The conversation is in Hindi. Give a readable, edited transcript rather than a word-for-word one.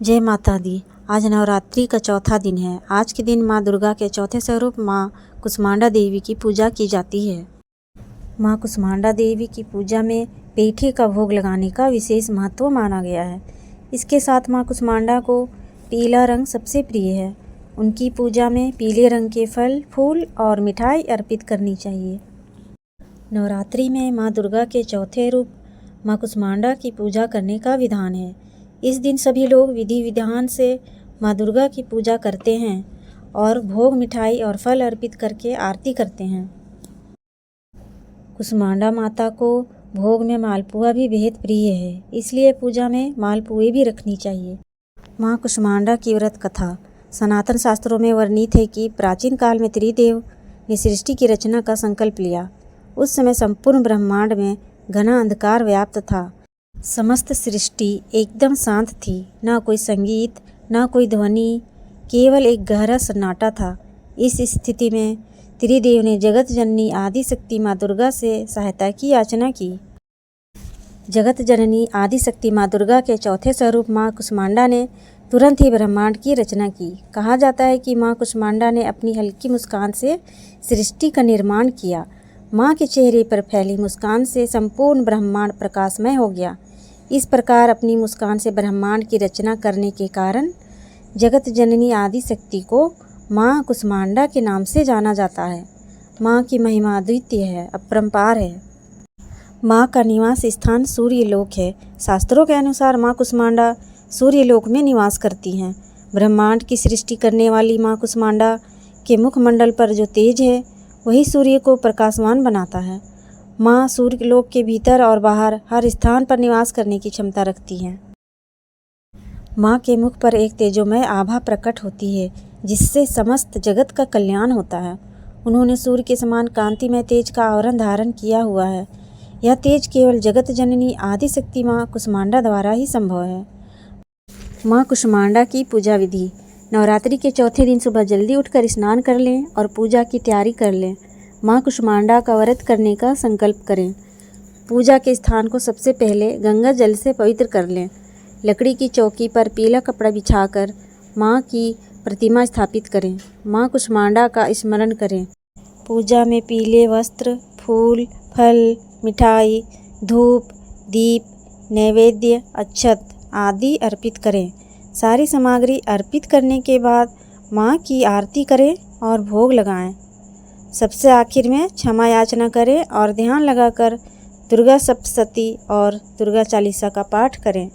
जय माता दी। आज नवरात्रि का चौथा दिन है। आज के दिन माँ दुर्गा के चौथे स्वरूप माँ कुष्मांडा देवी की पूजा की जाती है। माँ कुष्मांडा देवी की पूजा में पेठे का भोग लगाने का विशेष महत्व माना गया है। इसके साथ माँ कुष्मांडा को पीला रंग सबसे प्रिय है। उनकी पूजा में पीले रंग के फल, फूल और मिठाई अर्पित करनी चाहिए। नवरात्रि में माँ दुर्गा के चौथे रूप माँ कुष्मांडा की पूजा करने का विधान है। इस दिन सभी लोग विधि विधान से माँ दुर्गा की पूजा करते हैं और भोग, मिठाई और फल अर्पित करके आरती करते हैं। कुष्मांडा माता को भोग में मालपुआ भी बेहद प्रिय है, इसलिए पूजा में मालपुए भी रखनी चाहिए। माँ कुष्मांडा की व्रत कथा। सनातन शास्त्रों में वर्णित है कि प्राचीन काल में त्रिदेव ने सृष्टि की रचना का संकल्प लिया। उस समय संपूर्ण ब्रह्मांड में घना अंधकार व्याप्त था। समस्त सृष्टि एकदम शांत थी। ना कोई संगीत, ना कोई ध्वनि, केवल एक गहरा सन्नाटा था। इस स्थिति में त्रिदेव ने जगत जननी आदि शक्ति माँ दुर्गा से सहायता की याचना की। जगत जननी आदि शक्ति माँ दुर्गा के चौथे स्वरूप माँ कुष्मांडा ने तुरंत ही ब्रह्मांड की रचना की। कहा जाता है कि माँ कुष्मांडा ने अपनी हल्की मुस्कान से सृष्टि का निर्माण किया। माँ के चेहरे पर फैली मुस्कान से संपूर्ण ब्रह्मांड प्रकाशमय हो गया। इस प्रकार अपनी मुस्कान से ब्रह्मांड की रचना करने के कारण जगत जननी आदि शक्ति को माँ कुष्मांडा के नाम से जाना जाता है। माँ की महिमा अद्वितीय है, अपरंपार है। माँ का निवास स्थान सूर्यलोक है। शास्त्रों के अनुसार माँ कुष्मांडा सूर्यलोक में निवास करती हैं। ब्रह्मांड की सृष्टि करने वाली माँ कुष्मांडा के मुखमंडल पर जो तेज है, वही सूर्य को प्रकाशवान बनाता है। माँ सूर्यलोक के भीतर और बाहर हर स्थान पर निवास करने की क्षमता रखती हैं। माँ के मुख पर एक तेजोमय आभा प्रकट होती है, जिससे समस्त जगत का कल्याण होता है। उन्होंने सूर्य के समान कांतिमय तेज का आवरण धारण किया हुआ है। यह तेज केवल जगत जननी आदि शक्ति माँ कुष्मांडा द्वारा ही संभव है। माँ कुष्मांडा की पूजा विधि। नवरात्रि के चौथे दिन सुबह जल्दी उठकर स्नान कर लें और पूजा की तैयारी कर लें। माँ कुष्मांडा का व्रत करने का संकल्प करें। पूजा के स्थान को सबसे पहले गंगा जल से पवित्र कर लें। लकड़ी की चौकी पर पीला कपड़ा बिछाकर माँ की प्रतिमा स्थापित करें। माँ कुष्मांडा का स्मरण करें। पूजा में पीले वस्त्र, फूल, फल, मिठाई, धूप, दीप, नैवेद्य, अक्षत आदि अर्पित करें। सारी सामग्री अर्पित करने के बाद माँ की आरती करें और भोग लगाएं। सबसे आखिर में क्षमा याचना करें और ध्यान लगाकर दुर्गा सप्तशती और दुर्गा चालीसा का पाठ करें।